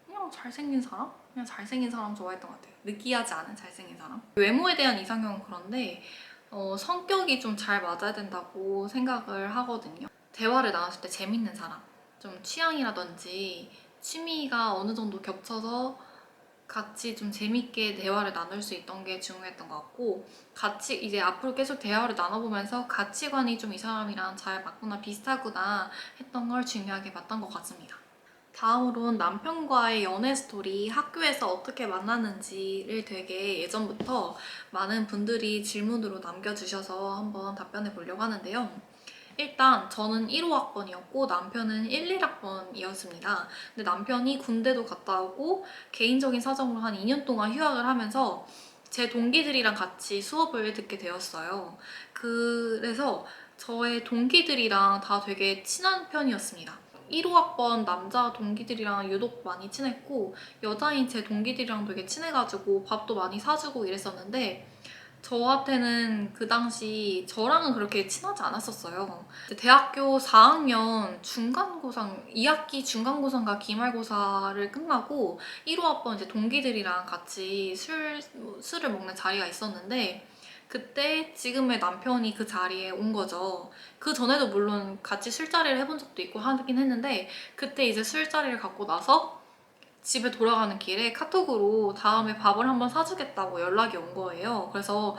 그냥 잘생긴 사람? 그냥 잘생긴 사람 좋아했던 것 같아요. 느끼하지 않은 잘생긴 사람. 외모에 대한 이상형은 그런데 성격이 좀 잘 맞아야 된다고 생각을 하거든요. 대화를 나눴을 때 재밌는 사람. 좀 취향이라든지 취미가 어느 정도 겹쳐서 같이 좀 재밌게 대화를 나눌 수 있던 게 중요했던 것 같고 같이 이제 앞으로 계속 대화를 나눠보면서 가치관이 좀 이 사람이랑 잘 맞구나 비슷하구나 했던 걸 중요하게 봤던 것 같습니다. 다음으로는 남편과의 연애 스토리, 학교에서 어떻게 만났는지를 되게 예전부터 많은 분들이 질문으로 남겨주셔서 한번 답변해 보려고 하는데요. 일단 저는 1호 학번이었고 남편은 1, 1학번이었습니다. 근데 남편이 군대도 갔다 오고 개인적인 사정으로 한 2년 동안 휴학을 하면서 제 동기들이랑 같이 수업을 듣게 되었어요. 그래서 저의 동기들이랑 다 되게 친한 편이었습니다. 1호 학번 남자 동기들이랑 유독 많이 친했고 여자인 제 동기들이랑 되게 친해가지고 밥도 많이 사주고 이랬었는데 저한테는 그 당시 저랑은 그렇게 친하지 않았었어요. 대학교 4학년 중간고사, 2학기 중간고사인가 기말고사를 끝나고 1호 학번 이제 동기들이랑 같이 술을 먹는 자리가 있었는데 그때 지금의 남편이 그 자리에 온 거죠. 그 전에도 물론 같이 술자리를 해본 적도 있고 하긴 했는데 그때 이제 술자리를 갖고 나서 집에 돌아가는 길에 카톡으로 다음에 밥을 한번 사주겠다고 연락이 온 거예요. 그래서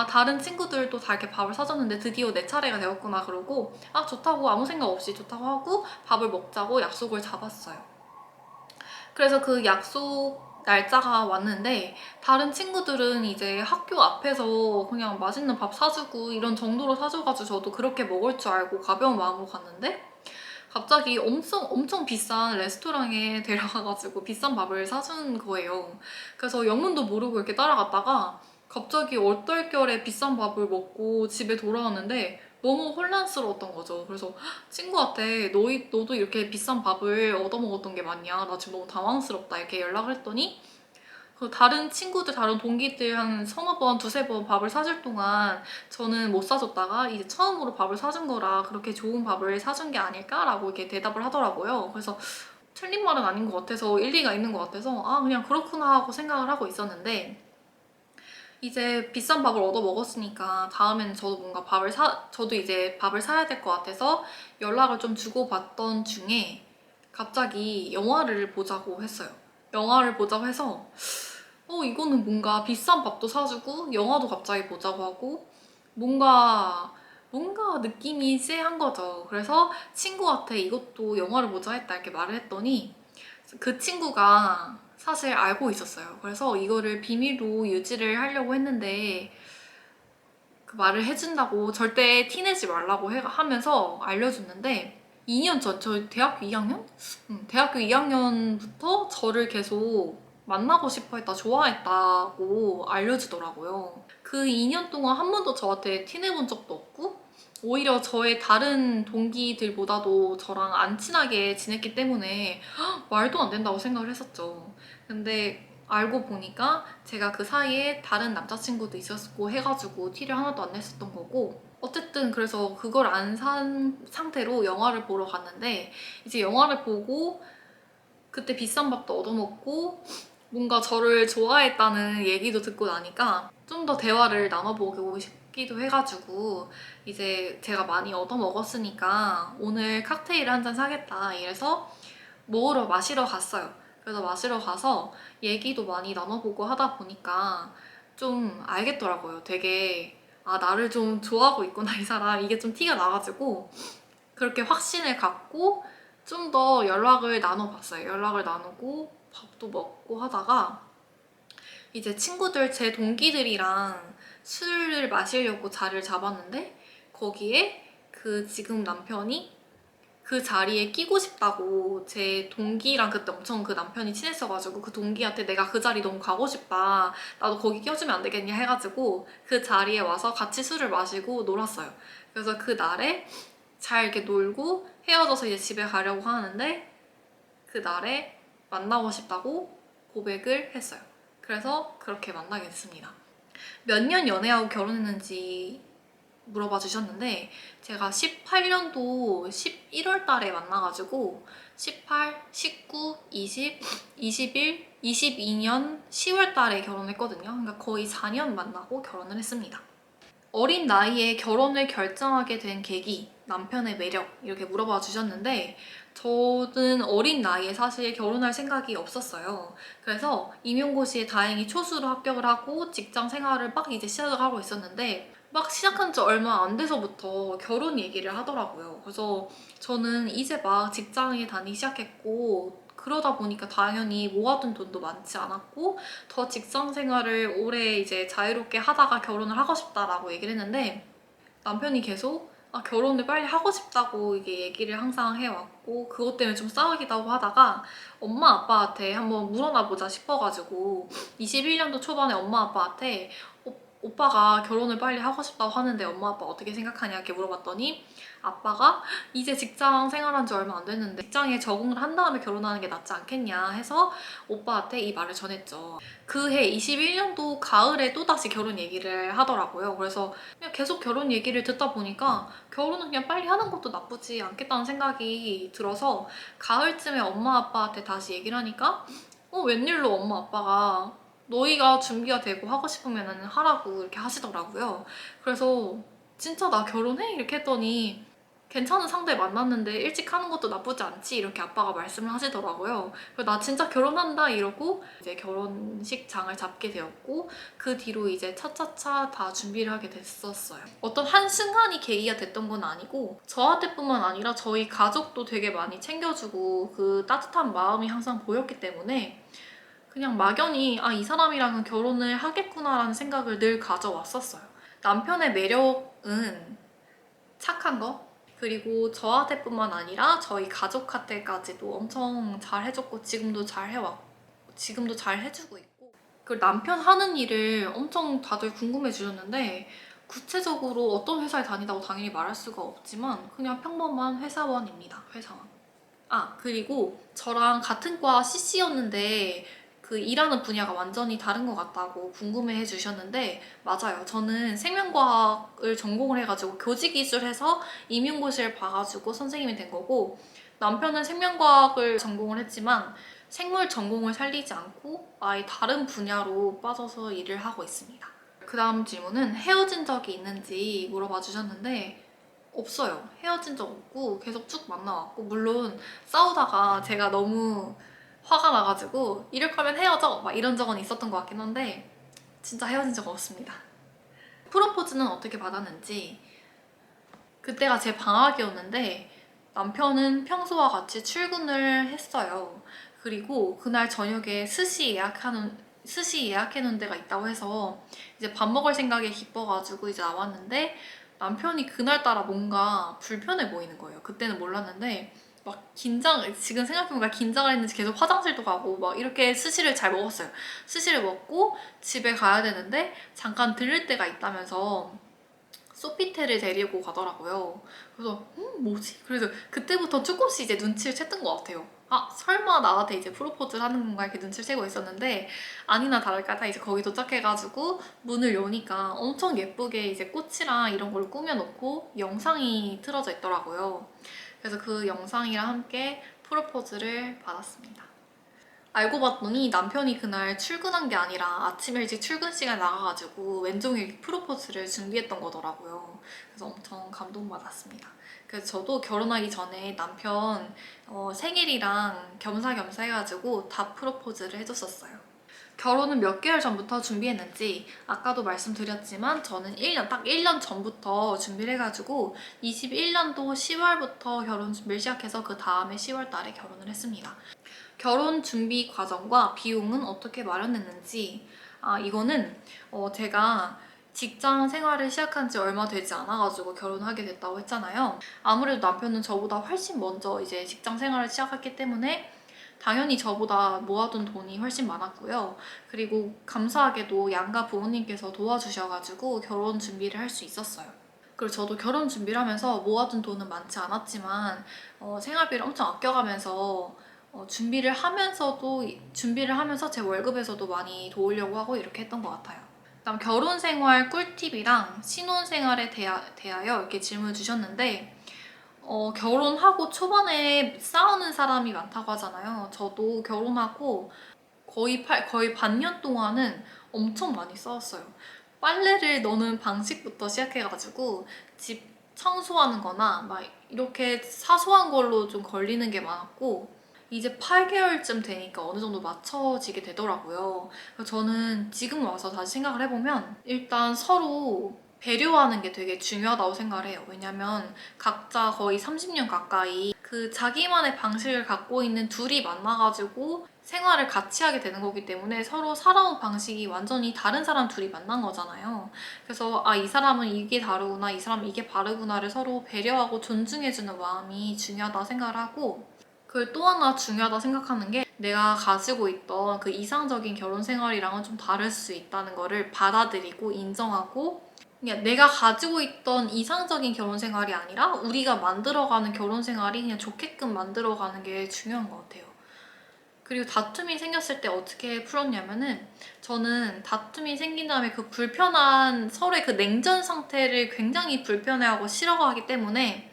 다른 친구들도 다 이렇게 밥을 사줬는데 드디어 내 차례가 되었구나 그러고 좋다고 아무 생각 없이 좋다고 하고 밥을 먹자고 약속을 잡았어요. 그래서 그 약속 날짜가 왔는데 다른 친구들은 이제 학교 앞에서 그냥 맛있는 밥 사주고 이런 정도로 사줘가지고 저도 그렇게 먹을 줄 알고 가벼운 마음으로 갔는데 갑자기 엄청 비싼 레스토랑에 데려가가지고 비싼 밥을 사준 거예요. 그래서 영문도 모르고 이렇게 따라갔다가 갑자기 얼떨결에 비싼 밥을 먹고 집에 돌아왔는데 너무 혼란스러웠던 거죠. 그래서 친구한테 너도 이렇게 비싼 밥을 얻어먹었던 게 맞냐? 나 지금 너무 당황스럽다. 이렇게 연락을 했더니 그 다른 친구들, 다른 동기들 한 서너 번, 두세 번 밥을 사줄 동안 저는 못 사줬다가 이제 처음으로 밥을 사준 거라 그렇게 좋은 밥을 사준 게 아닐까라고 이렇게 대답을 하더라고요. 그래서 틀린 말은 아닌 것 같아서 일리가 있는 것 같아서 그냥 그렇구나 하고 생각을 하고 있었는데 이제 비싼 밥을 얻어 먹었으니까 다음에는 저도 뭔가 저도 이제 밥을 사야 될 것 같아서 연락을 좀 주고받던 중에 갑자기 영화를 보자고 했어요. 영화를 보자고 해서 이거는 뭔가 비싼 밥도 사주고 영화도 갑자기 보자고 하고 뭔가 느낌이 쎄한 거죠. 그래서 친구한테 이것도 영화를 보자 했다 이렇게 말을 했더니 그 친구가 사실 알고 있었어요. 그래서 이거를 비밀로 유지를 하려고 했는데 그 말을 해준다고 절대 티내지 말라고 하면서 알려줬는데 2년 전, 저 대학교 2학년? 대학교 2학년부터 저를 계속 만나고 싶어 했다, 좋아했다고 알려주더라고요. 그 2년 동안 한 번도 저한테 티내본 적도 없고 오히려 저의 다른 동기들보다도 저랑 안 친하게 지냈기 때문에 말도 안 된다고 생각을 했었죠. 근데 알고 보니까 제가 그 사이에 다른 남자친구도 있었고 해가지고 티를 하나도 안 냈었던 거고 어쨌든 그래서 그걸 안 산 상태로 영화를 보러 갔는데 이제 영화를 보고 그때 비싼 밥도 얻어먹고 뭔가 저를 좋아했다는 얘기도 듣고 나니까 좀 더 대화를 나눠보고 싶기도 해가지고 이제 제가 많이 얻어먹었으니까 오늘 칵테일을 한 잔 사겠다 이래서 마시러 갔어요. 그래서 마시러 가서 얘기도 많이 나눠보고 하다 보니까 좀 알겠더라고요. 되게 아, 나를 좀 좋아하고 있구나 이 사람, 이게 좀 티가 나가지고 그렇게 확신을 갖고 좀 더 연락을 나눠봤어요. 연락을 나누고 밥도 먹고 하다가 이제 친구들, 제 동기들이랑 술을 마시려고 자리를 잡았는데 거기에 그 지금 남편이 그 자리에 끼고 싶다고, 제 동기랑 그때 엄청 그 남편이 친했어가지고 그 동기한테 내가 그 자리 너무 가고 싶다, 나도 거기 껴주면 안 되겠냐 해가지고 그 자리에 와서 같이 술을 마시고 놀았어요. 그래서 그 날에 잘 이렇게 놀고 헤어져서 이제 집에 가려고 하는데 그 날에 만나고 싶다고 고백을 했어요. 그래서 그렇게 만나게 됐습니다. 몇 년 연애하고 결혼했는지 물어봐 주셨는데 제가 18년도 11월 달에 만나가지고 18, 19, 20, 21, 22년 10월 달에 결혼했거든요. 그러니까 거의 4년 만나고 결혼을 했습니다. 어린 나이에 결혼을 결정하게 된 계기, 남편의 매력 이렇게 물어봐 주셨는데 저는 어린 나이에 사실 결혼할 생각이 없었어요. 그래서 임용고시에 다행히 초수로 합격을 하고 직장 생활을 막 이제 시작을 하고 있었는데 막 시작한 지 얼마 안 돼서부터 결혼 얘기를 하더라고요. 그래서 저는 이제 막 직장에 다니기 시작했고 그러다 보니까 당연히 모아둔 돈도 많지 않았고 더 직장 생활을 오래 이제 자유롭게 하다가 결혼을 하고 싶다라고 얘기를 했는데 남편이 계속 결혼을 빨리 하고 싶다고 이게 얘기를 항상 해왔고 그것 때문에 좀 싸우기도 하다가 엄마 아빠한테 한번 물어나 보자 싶어가지고 21년도 초반에 엄마 아빠한테 오빠가 결혼을 빨리 하고 싶다고 하는데 엄마 아빠 어떻게 생각하냐 이렇게 물어봤더니 아빠가 이제 직장 생활한 지 얼마 안 됐는데 직장에 적응을 한 다음에 결혼하는 게 낫지 않겠냐 해서 오빠한테 이 말을 전했죠. 그해 21년도 가을에 또다시 결혼 얘기를 하더라고요. 그래서 그냥 계속 결혼 얘기를 듣다 보니까 결혼은 그냥 빨리 하는 것도 나쁘지 않겠다는 생각이 들어서 가을쯤에 엄마 아빠한테 다시 얘기를 하니까 웬일로 엄마 아빠가 너희가 준비가 되고 하고 싶으면 하라고 이렇게 하시더라고요. 그래서 진짜 나 결혼해? 이렇게 했더니 괜찮은 상대 만났는데 일찍 하는 것도 나쁘지 않지 이렇게 아빠가 말씀을 하시더라고요. 그래서 나 진짜 결혼한다 이러고 이제 결혼식 장을 잡게 되었고 그 뒤로 이제 차차차 다 준비를 하게 됐었어요. 어떤 한순간이 계기가 됐던 건 아니고 저한테뿐만 아니라 저희 가족도 되게 많이 챙겨주고 그 따뜻한 마음이 항상 보였기 때문에 그냥 막연히 이 사람이랑은 결혼을 하겠구나라는 생각을 늘 가져왔었어요. 남편의 매력은 착한 거, 그리고 저한테뿐만 아니라 저희 가족한테까지도 엄청 잘 해줬고 지금도 잘 해주고 있고 그리고 남편 하는 일을 엄청 다들 궁금해 주셨는데 구체적으로 어떤 회사에 다니다고 당연히 말할 수가 없지만 그냥 평범한 회사원입니다. 회사원. 그리고 저랑 같은 과 CC였는데 그 일하는 분야가 완전히 다른 것 같다고 궁금해 해주셨는데 맞아요. 저는 생명과학을 전공을 해가지고 교직이술해서 임용고시를 봐가지고 선생님이 된 거고 남편은 생명과학을 전공을 했지만 생물 전공을 살리지 않고 아예 다른 분야로 빠져서 일을 하고 있습니다. 그 다음 질문은 헤어진 적이 있는지 물어봐 주셨는데 없어요. 헤어진 적 없고 계속 쭉 만나왔고 물론 싸우다가 제가 너무 화가 나가지고 이럴 거면 헤어져 막 이런 적은 있었던 것 같긴 한데 진짜 헤어진 적 없습니다. 프로포즈는 어떻게 받았는지 그때가 제 방학이었는데 남편은 평소와 같이 출근을 했어요. 그리고 그날 저녁에 스시 예약해놓은 데가 있다고 해서 이제 밥 먹을 생각에 기뻐가지고 이제 나왔는데 남편이 그날따라 뭔가 불편해 보이는 거예요. 그때는 몰랐는데 지금 생각해보니까 긴장을 했는지 계속 화장실도 가고 막 이렇게 스시를 잘 먹었어요. 스시를 먹고 집에 가야 되는데 잠깐 들를 때가 있다면서 소피테를 데리고 가더라고요. 그래서 뭐지? 그래서 그때부터 조금씩 이제 눈치를 챘던 것 같아요. 설마 나한테 이제 프로포즈를 하는 건가 이렇게 눈치를 채고 있었는데 아니나 다를까 다 이제 거기 도착해가지고 문을 여니까 엄청 예쁘게 이제 꽃이랑 이런 걸 꾸며놓고 영상이 틀어져 있더라고요. 그래서 그 영상이랑 함께 프로포즈를 받았습니다. 알고 봤더니 남편이 그날 출근한 게 아니라 아침 일찍 출근 시간에 나가가지고 왼종일 프로포즈를 준비했던 거더라고요. 그래서 엄청 감동받았습니다. 그래서 저도 결혼하기 전에 남편 생일이랑 겸사겸사 해가지고 다 프로포즈를 해줬었어요. 결혼은 몇 개월 전부터 준비했는지 아까도 말씀드렸지만 저는 딱 1년 전부터 준비를 해가지고 21년도 10월부터 결혼 준비를 시작해서 그 다음에 10월 달에 결혼을 했습니다. 결혼 준비 과정과 비용은 어떻게 마련했는지 이거는 제가 직장 생활을 시작한 지 얼마 되지 않아가지고 결혼하게 됐다고 했잖아요. 아무래도 남편은 저보다 훨씬 먼저 이제 직장 생활을 시작했기 때문에 당연히 저보다 모아둔 돈이 훨씬 많았고요. 그리고 감사하게도 양가 부모님께서 도와주셔가지고 결혼 준비를 할 수 있었어요. 그리고 저도 결혼 준비를 하면서 모아둔 돈은 많지 않았지만 생활비를 엄청 아껴가면서 준비를 하면서 제 월급에서도 많이 도우려고 하고 이렇게 했던 것 같아요. 그다음 결혼 생활 꿀팁이랑 신혼 생활에 대하여 이렇게 질문을 주셨는데 결혼하고 초반에 싸우는 사람이 많다고 하잖아요. 저도 결혼하고 거의 반년 동안은 엄청 많이 싸웠어요. 빨래를 넣는 방식부터 시작해가지고 집 청소하는 거나 막 이렇게 사소한 걸로 좀 걸리는 게 많았고 이제 8개월쯤 되니까 어느 정도 맞춰지게 되더라고요. 저는 지금 와서 다시 생각을 해보면 일단 서로 배려하는 게 되게 중요하다고 생각을 해요. 왜냐면 각자 거의 30년 가까이 그 자기만의 방식을 갖고 있는 둘이 만나가지고 생활을 같이 하게 되는 거기 때문에 서로 살아온 방식이 완전히 다른 사람 둘이 만난 거잖아요. 그래서 이 사람은 이게 다르구나, 이 사람은 이게 바르구나를 서로 배려하고 존중해주는 마음이 중요하다 생각을 하고 그리고 또 하나 중요하다 생각하는 게 내가 가지고 있던 그 이상적인 결혼 생활이랑은 좀 다를 수 있다는 거를 받아들이고 인정하고 그냥 내가 가지고 있던 이상적인 결혼 생활이 아니라 우리가 만들어가는 결혼 생활이 그냥 좋게끔 만들어가는 게 중요한 것 같아요. 그리고 다툼이 생겼을 때 어떻게 풀었냐면은 저는 다툼이 생긴 다음에 그 불편한 서로의 그 냉전 상태를 굉장히 불편해하고 싫어하기 때문에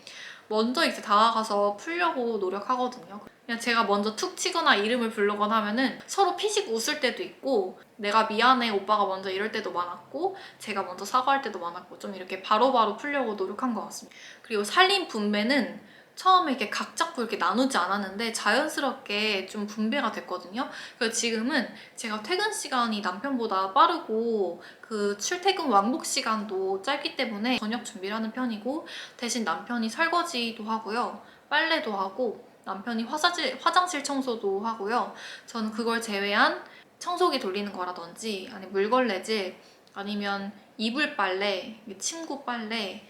먼저 이제 다가가서 풀려고 노력하거든요. 그냥 제가 먼저 툭 치거나 이름을 부르거나 하면은 서로 피식 웃을 때도 있고 내가 미안해 오빠가 먼저 이럴 때도 많았고 제가 먼저 사과할 때도 많았고 좀 이렇게 바로바로 풀려고 노력한 것 같습니다. 그리고 살림 분배는 처음에 이렇게 각 잡고 이렇게 나누지 않았는데 자연스럽게 좀 분배가 됐거든요. 그래서 지금은 제가 퇴근 시간이 남편보다 빠르고 그 출퇴근 왕복 시간도 짧기 때문에 저녁 준비를 하는 편이고 대신 남편이 설거지도 하고요. 빨래도 하고 남편이 화장실 청소도 하고요. 저는 그걸 제외한 청소기 돌리는 거라든지 아니 물걸레질 아니면 이불 빨래, 침구 빨래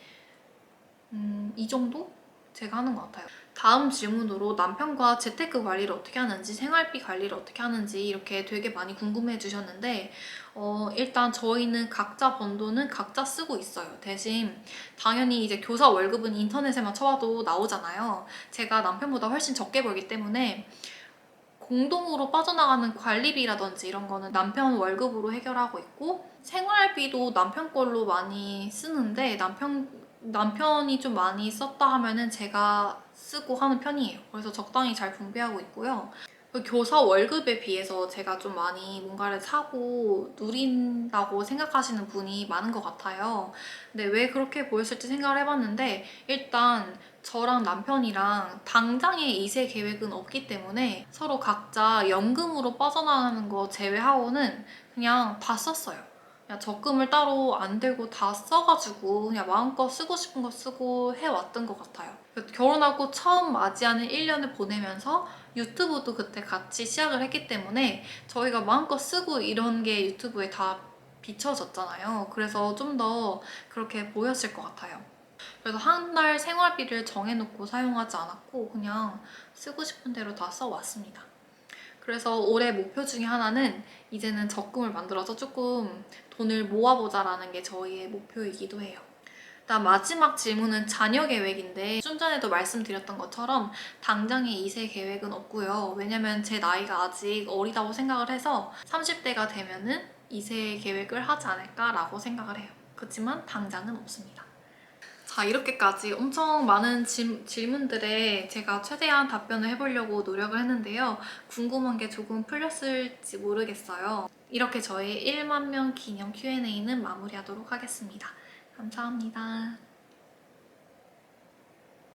이 정도? 제가 하는 것 같아요. 다음 질문으로 남편과 재테크 관리를 어떻게 하는지 생활비 관리를 어떻게 하는지 이렇게 되게 많이 궁금해 주셨는데 일단 저희는 각자 번 돈은 각자 쓰고 있어요. 대신 당연히 이제 교사 월급은 인터넷에만 쳐봐도 나오잖아요. 제가 남편보다 훨씬 적게 벌기 때문에 공동으로 빠져나가는 관리비라든지 이런 거는 남편 월급으로 해결하고 있고 생활비도 남편 걸로 많이 쓰는데 남편이 좀 많이 썼다 하면은 제가 쓰고 하는 편이에요. 그래서 적당히 잘 분배하고 있고요. 교사 월급에 비해서 제가 좀 많이 뭔가를 사고 누린다고 생각하시는 분이 많은 것 같아요. 근데 왜 그렇게 보였을지 생각을 해봤는데 일단 저랑 남편이랑 당장의 2세 계획은 없기 때문에 서로 각자 연금으로 빠져나가는 거 제외하고는 그냥 다 썼어요. 그냥 적금을 따로 안 들고 다 써가지고 그냥 마음껏 쓰고 싶은 거 쓰고 해왔던 것 같아요. 결혼하고 처음 맞이하는 1년을 보내면서 유튜브도 그때 같이 시작을 했기 때문에 저희가 마음껏 쓰고 이런 게 유튜브에 다 비춰졌잖아요. 그래서 좀 더 그렇게 보였을 것 같아요. 그래서 한 달 생활비를 정해놓고 사용하지 않았고 그냥 쓰고 싶은 대로 다 써왔습니다. 그래서 올해 목표 중에 하나는 이제는 적금을 만들어서 조금 돈을 모아보자라는 게 저희의 목표이기도 해요. 일단 마지막 질문은 자녀 계획인데 좀 전에도 말씀드렸던 것처럼 당장의 2세 계획은 없고요. 왜냐면 제 나이가 아직 어리다고 생각을 해서 30대가 되면은 2세 계획을 하지 않을까라고 생각을 해요. 그렇지만 당장은 없습니다. 자, 이렇게까지 엄청 많은 질문들에 제가 최대한 답변을 해보려고 노력을 했는데요. 궁금한 게 조금 풀렸을지 모르겠어요. 이렇게 저의 1만 명 기념 Q&A는 마무리하도록 하겠습니다. 감사합니다.